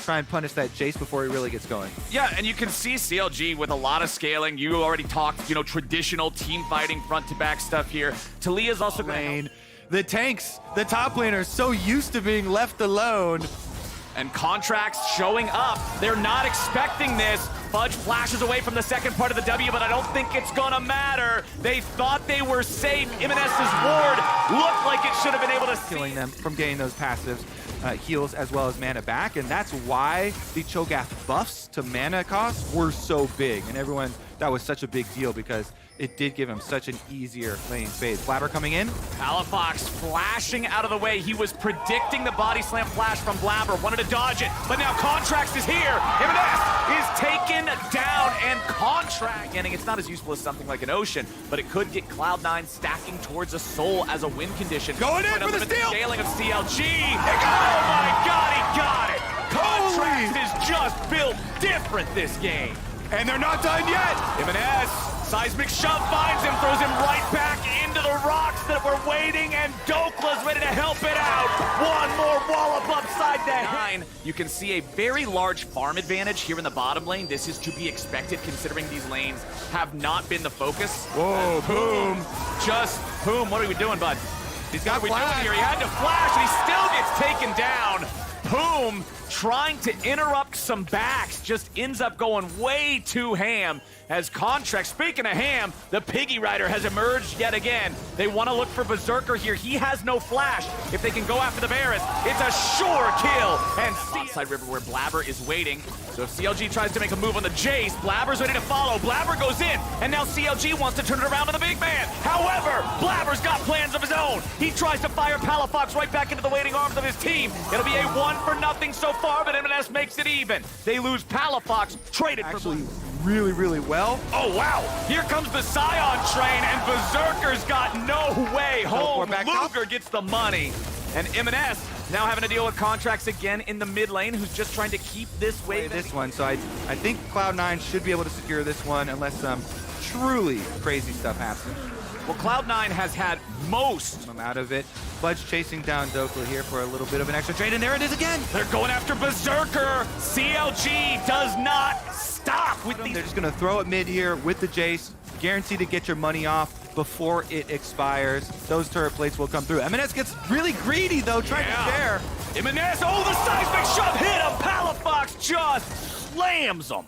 try and punish that Jace before he really gets going. Yeah, and you can see CLG with a lot of scaling. You already talked, you know, traditional team fighting front-to-back stuff here. Talia's also going to... The tanks, the top laners, so used to being left alone. And Contracts showing up. They're not expecting this. Fudge flashes away from the second part of the W, but I don't think it's gonna matter. They thought they were safe. Imanez's ward looked like it should have been able to killing them from getting those passives, heals as well as mana back, and that's why the Cho'Gath buffs to mana costs were so big, and everyone, that was such a big deal because it did give him such an easier lane phase. Blabber coming in. Palafox flashing out of the way. He was predicting the body slam flash from Blabber, wanted to dodge it, but now Contracts is here. Imanez is taken down, and Contract, and it's not as useful as something like an Ocean, but it could get Cloud9 stacking towards a Soul as a win condition. Going in for the steal! Scaling of CLG. Oh my god, he got it! Contracts is just built different this game. And they're not done yet! Imanez, seismic shove finds him, throws him right back into the rocks that were waiting, and Dokla's ready to help it out. One more wallop upside the head. You can see a very large farm advantage here in the bottom lane. This is to be expected considering these lanes have not been the focus. Whoa, boom. Just boom. What are we doing, bud? He's got what are we doing here? He had to flash, and he still gets taken down. Boom, trying to interrupt some backs, just ends up going way too ham as Contract. Speaking of ham, the Piggy Rider has emerged yet again. They want to look for Berserker here. He has no flash. If they can go after the Varus, it's a sure kill. And outside river where Blabber is waiting. So if CLG tries to make a move on the Jace, Blabber's ready to follow. Blabber goes in, and now CLG wants to turn it around to the big man. However, Blabber's got plans of his own. He tries to fire Palafox right back into the waiting arms of his team. It'll be a 1-for-0 so far, but Imanez makes it even. They lose Palafox, traded actually really, really well. Oh, wow. Here comes the Scion train, and Berserker's got no way home. Luger gets the money. And Imanez now having to deal with Contracts again in the mid lane, who's just trying to keep this wave. This one, so I think Cloud9 should be able to secure this one unless some truly crazy stuff happens. Well, Cloud9 has had most out of it. Fudge chasing down Dokla here for a little bit of an extra trade, and there it is again! They're going after Berserker! CLG does not stop with these. They're just gonna throw it mid here with the Jace, guaranteed to get your money off before it expires. Those turret plates will come through. Imanez gets really greedy though, trying to share. Imanez, oh, the seismic shove hit him! Palafox just slams him.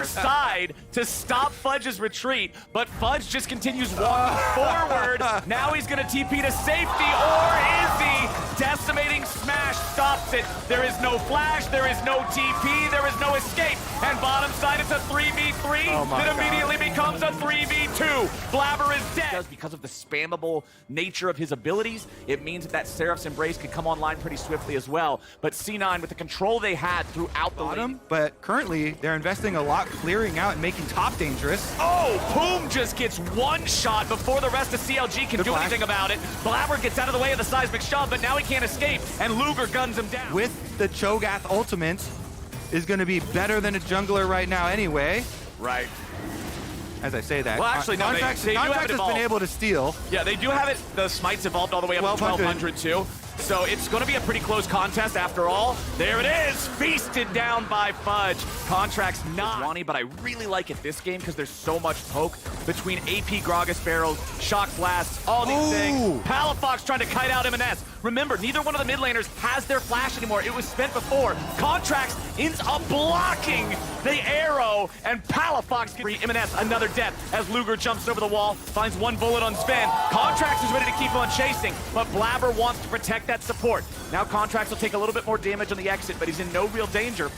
Side to stop Fudge's retreat, but Fudge just continues walking forward. Now he's gonna TP to safety, or is he? Decimating smash stops it. There is no flash, there is no TP, there is no escape. And bottom side, it's a 3v3 that immediately becomes a 3v2. Blabber is dead. Because of the spammable nature of his abilities, it means that Seraph's Embrace could come online pretty swiftly as well. But C9, with the control they had throughout the lane. But currently, they're investing a lot clearing out and making top dangerous. Oh, Boom just gets one shot before the rest of CLG can do anything about it. Blabber gets out of the way of the seismic shove, but now he can't escape, and Luger guns him down. With the Cho'Gath ultimate, is going to be better than a jungler right now anyway. Right. As I say that. Well, actually, no, Contracts they do have it has evolved. been able to steal. Yeah, they do have it. The smites evolved all the way up to 1200 too. So it's going to be a pretty close contest after all. There it is, feasted down by Fudge. Contracts not Wani, but I really like it this game because there's so much poke between AP Gragas barrels, shock blasts, all these things. Palafox trying to kite out Imanez. Remember, neither one of the mid laners has their flash anymore. It was spent before. Contracts ends up blocking the arrow, and Palafox gets Imanez another death as Luger jumps over the wall, finds one bullet on Sven. Contracts is ready to keep on chasing, but Blabber wants to protect that support. Now Contracts will take a little bit more damage on the exit, but he's in no real danger.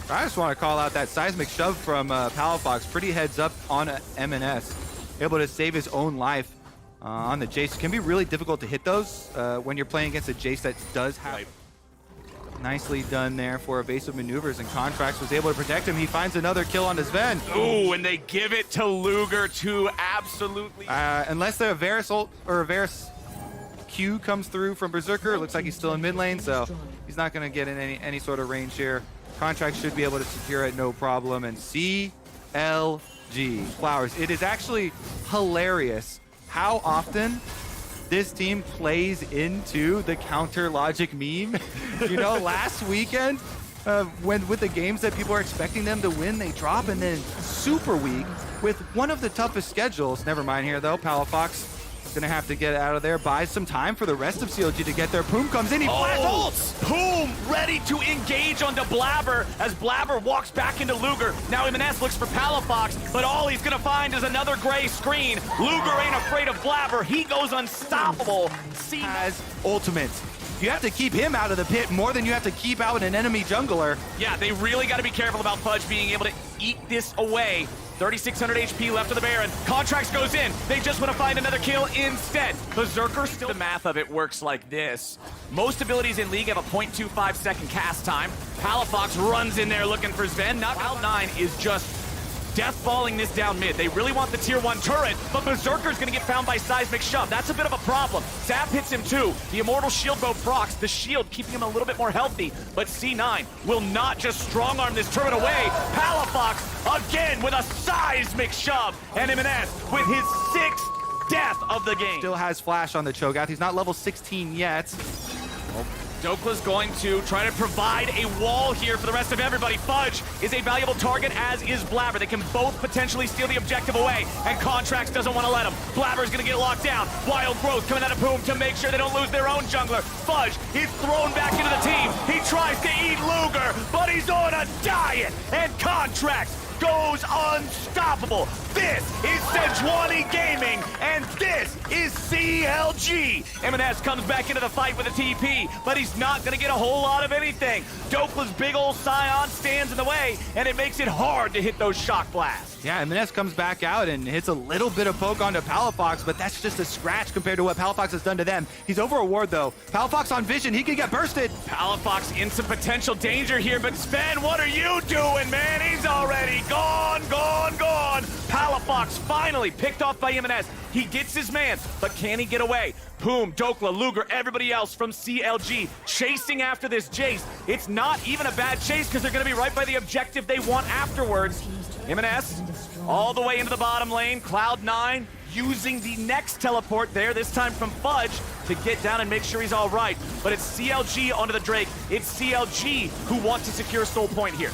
I just want to call out that seismic shove from Palafox. Pretty heads up on MNS. Able to save his own life on the Jace. It can be really difficult to hit those when you're playing against a Jace that does have... Nicely done there for evasive maneuvers, and Contracts was able to protect him. He finds another kill on his Sven. Ooh, and they give it to Luger to absolutely... unless the Varus ult or a Varus Q comes through from Berserker, it looks like he's still in mid lane, so he's not going to get in any sort of range here. Contract should be able to secure it no problem. And CLG Flowers. It is actually hilarious how often this team plays into the counter logic meme. You know, last weekend when with the games that people are expecting them to win, they drop, and then super weak with one of the toughest schedules. Never mind here, though. Palafox gonna have to get out of there, buy some time for the rest of CLG to get there. Poom comes in, he flash ults! Poom ready to engage onto Blabber as Blabber walks back into Luger. Now M&S looks for Palafox, but all he's gonna find is another gray screen. Luger ain't afraid of Blabber. He goes unstoppable. Has ultimate. You have to keep him out of the pit more than you have to keep out an enemy jungler. Yeah, they really got to be careful about Fudge being able to eat this away. 3,600 HP left of the Baron. Contracts goes in. They just want to find another kill instead. Berserker still. The math of it works like this. Most abilities in League have a 0.25 second cast time. Palafox runs in there looking for Sven. Cloud9 is just deathballing this down mid. They really want the tier 1 turret, but Berserker's gonna get found by Seismic Shove. That's a bit of a problem. Zap hits him too. The Immortal Shield bow procs, the shield keeping him a little bit more healthy, but C9 will not just strong-arm this turret away. Palafox again with a Seismic Shove, and M&S with his 6th death of the game. Still has flash on the Cho'Gath. He's not level 16 yet. Dokla's going to try to provide a wall here for the rest of everybody. Fudge is a valuable target, as is Blabber. They can both potentially steal the objective away, and Contracts doesn't want to let him. Blabber's going to get locked down. Wild Growth coming out of Poom to make sure they don't lose their own jungler. Fudge is thrown back into the team. He tries to eat Luger, but he's on a diet, and Contracts goes unstoppable. This is Sejuani Gaming, and this is CLG. M&S comes back into the fight with a TP, but he's not going to get a whole lot of anything. Dokla's big old Scion stands in the way, and it makes it hard to hit those shock blasts. Yeah, M&S comes back out and hits a little bit of poke onto Palafox, but that's just a scratch compared to what Palafox has done to them. He's over a ward, though. Palafox on vision, he could get bursted. Palafox in some potential danger here, but Sven, what are you doing, man? He's already gone. Palafox finally picked off by M&S. He gets his man, but can he get away? Poom, Dokla, Luger, everybody else from CLG chasing after this Jace. It's not even a bad chase because they're going to be right by the objective they want afterwards. M&S all the way into the bottom lane. Cloud9 using the next teleport there, this time from Fudge, to get down and make sure he's all right. But it's CLG onto the Drake. It's CLG who want to secure Soul Point here.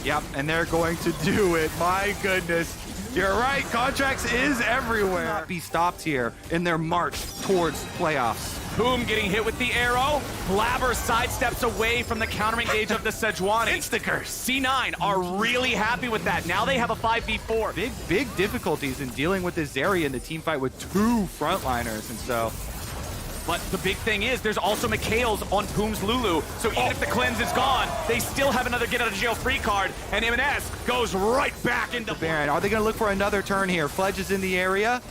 Yep, and they're going to do it. My goodness. You're right, Contracts is everywhere. Not be stopped here in their march towards playoffs. Poom getting hit with the arrow. Blabber sidesteps away from the counter engage of the Sejuani. Insta-curse. C9 are really happy with that. Now they have a 5v4. Big difficulties in dealing with this area in the team fight with 2 frontliners, and so... But the big thing is, there's also Mikhail's on Poom's Lulu. So even if the cleanse is gone, they still have another get-out-of-jail-free card, and M&S goes right back into Baron. Are they going to look for another turn here? Fudge is in the area.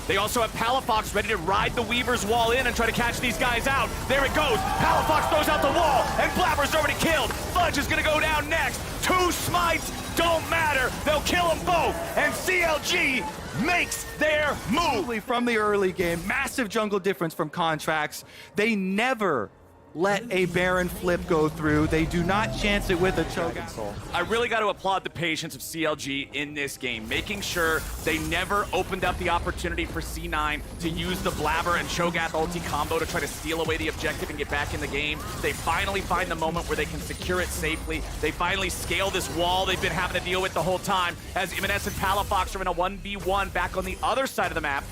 They also have Palafox ready to ride the Weaver's wall in and try to catch these guys out. There it goes. Palafox throws out the wall, and Blabber's already killed. Fudge is going to go down next. 2 smites don't matter. They'll kill them both, and CLG makes their move. From the early game, massive jungle difference from Contracts. They never let a Baron flip go through. They do not chance it with a Cho'Gath. I really got to applaud the patience of CLG in this game, making sure they never opened up the opportunity for C9 to use the Blabber and Cho'Gath ulti combo to try to steal away the objective and get back in the game. They finally find the moment where they can secure it safely. They finally scale this wall they've been having to deal with the whole time, as M&S and Palafox are in a 1v1 back on the other side of the map.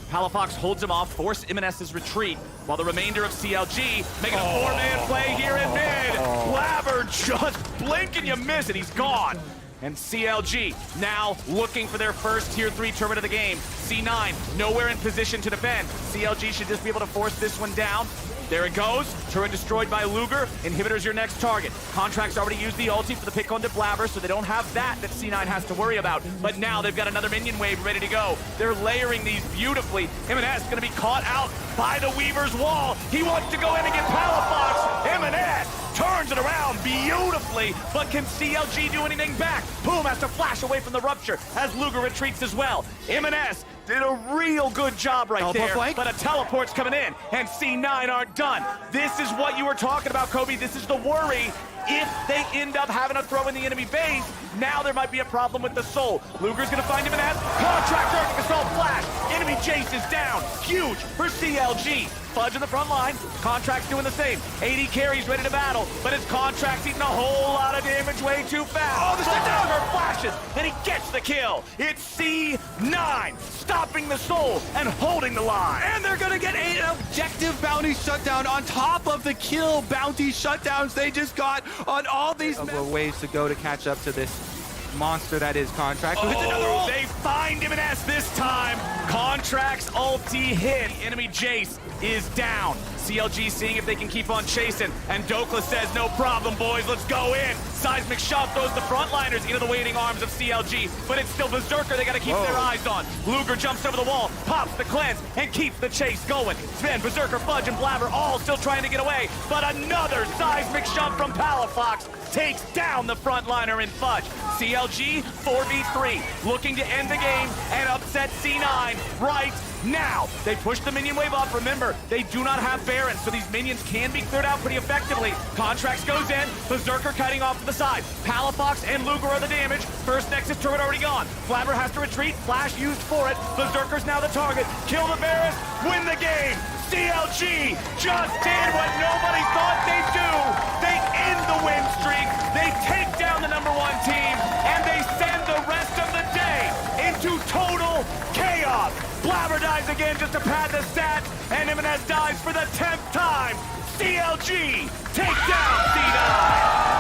Palafox holds him off, force M&S's retreat, while the remainder of CLG making a 4-man play here in mid. Blabber just blink and you miss it, he's gone. And CLG now looking for their first tier 3 tournament of the game. C9 nowhere in position to defend. CLG should just be able to force this one down. There it goes. Turret destroyed by Luger. Inhibitor's your next target. Contracts already used the ulti for the pick onto Blabber, so they don't have that C9 has to worry about. But now they've got another minion wave ready to go. They're layering these beautifully. M&S going to be caught out by the Weaver's wall. He wants to go in and get Palafox. M&S turns it around beautifully, but can CLG do anything back? Poom has to flash away from the rupture as Luger retreats as well. M&S did a real good job right there, but a teleport's coming in, and C9 aren't done. This is what you were talking about, Kobe. This is the worry. If they end up having to throw in the enemy base, now there might be a problem with the soul. Luger's gonna find him in that. Contract Arctic Assault Flash. Enemy Jace is down. Huge for CLG. Fudge in the front line. Contract's doing the same. AD carries ready to battle, but his Contract's eating a whole lot of damage way too fast. Oh, the Berserker flashes, then he gets the kill. It's C9 stopping the soul and holding the line. And they're gonna get an objective bounty shutdown on top of the kill bounty shutdowns they just got on all these ways to go to catch up to this monster that is Contract. Who hits another ult. They find him in S this time. Contract's ulti hit. Enemy Jace is down. CLG seeing if they can keep on chasing. And Dokla says, no problem, boys, let's go in. Seismic shove throws the frontliners into the waiting arms of CLG, but it's still Berserker they gotta keep their eyes on. Luger jumps over the wall, pops the cleanse, and keeps the chase going. Sven, Berserker, Fudge, and Blabber all still trying to get away, but another seismic shove from Palafox takes down the frontliner in Fudge. CLG 4v3, looking to end the game and upset C9 right now. They push the minion wave up. Remember, they do not have Baron, so these minions can be cleared out pretty effectively. Contracts goes in, Berserker cutting off to the side. Palafox and Luger are the damage. First Nexus turret already gone. Flabber has to retreat, flash used for it. Berserker's now the target. Kill the Varus, win the game. CLG just did what nobody thought they'd do. They end the win streak, they take down the #1 team, and they send the rest of the day into total chaos. Blabber dies again just to pad the stats, and Jimenez dies for the 10th time. CLG take down C9.